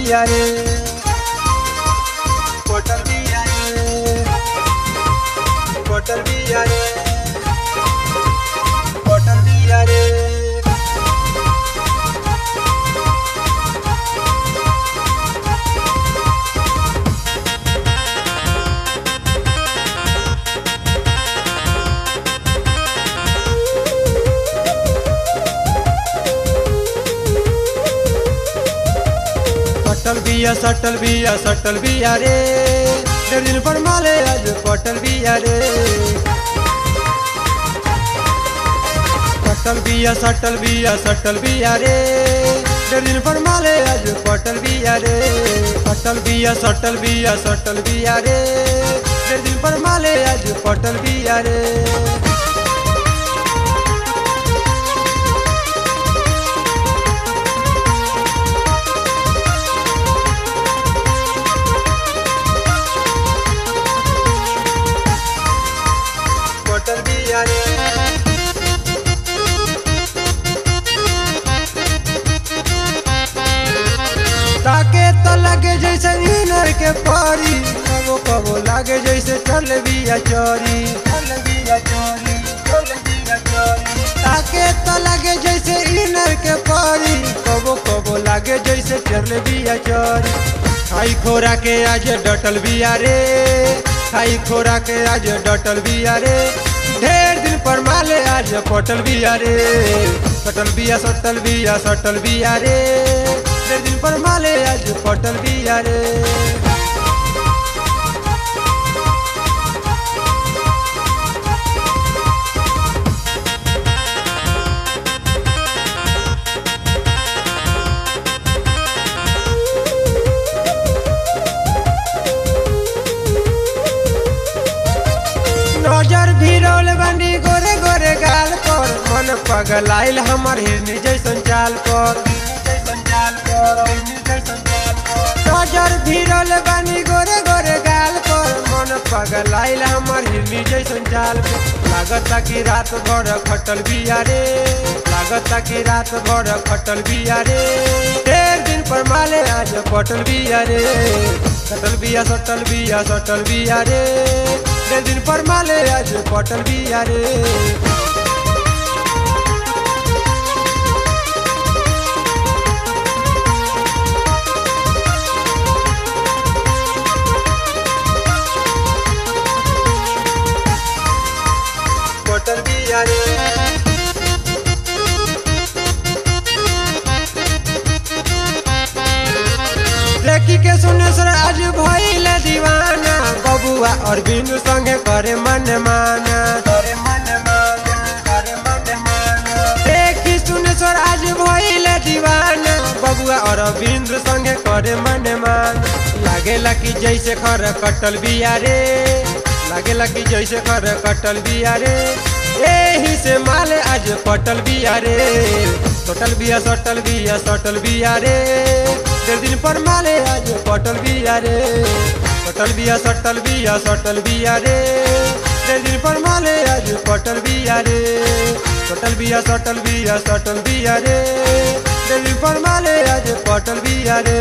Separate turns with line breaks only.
बिया रे, पटल बिया रे, पटल बिया रे, पटल बिया रे। सटल बिया रे, डेढ़ दिन पर माले आज पटल बिया रे। सटल बिया रे, डेढ़ दिन पर माले आज पटल बिया रे। सटल बिया रे, डेढ़ दिन पर माले आज पटल बिया रे। पटल बिया रे, ताके तो लगे जैसे इनर के पारी, कबो कबो लागे जैसे चल बिया चोरी, चल बिया चोरी, चल बिया चोरी। ताके तो लगे जैसे इनर के पारी, कबो कबो लागे जैसे चल बिया चोरी। खाई खोरा के आज डटल बिया रे, खाई खोरा के आज डटल बिया रे। ढेर दिन पर माले आज पटल बिया रे, सटल बिया रे। ढेर दिन पर माले आज पटल बिया रे। नजर भिरौल बनी गोरे गोरे गाल पर, मन पगलाइल हमर हिरनी जैसन चाल पर। नजर भिरौल बनी गोरे गोरे गाल पर, मन पगलाइल हमर हिरनी जैसन चाल पर। लागता कि रात भर खटल बिया रे, लागता कि रात भर खटल बिया रे। ढेर दिन पर माले आज पटल बिया रे, सटल बिया रे। ढेर दिन पर माले आज पटल बिया रे। पटल बिया रे, देखी के सुने सर आज भइल दीवाना, बबुआ और बिंदु संगे करे मन माना, करे मन माना, करे मन माना। देखी सुने सर आज भइल दीवाना, बबुआ और बिंदु संगे करे मन माना। लागेला कि जैसे खर कटल बिया रे, लागेला कि जैसे खर कटल बिया रे। एही से माले आज पटल बिया रे, सटल बिया रे। डेढ़ दिन पर माले आज पटल बिया रे, सटल बिया रे। डेढ़ दिन पर माले आज पटल बिया रे, सटल बिया रे। डेढ़ दिन पर माले आज पटल बिया रे।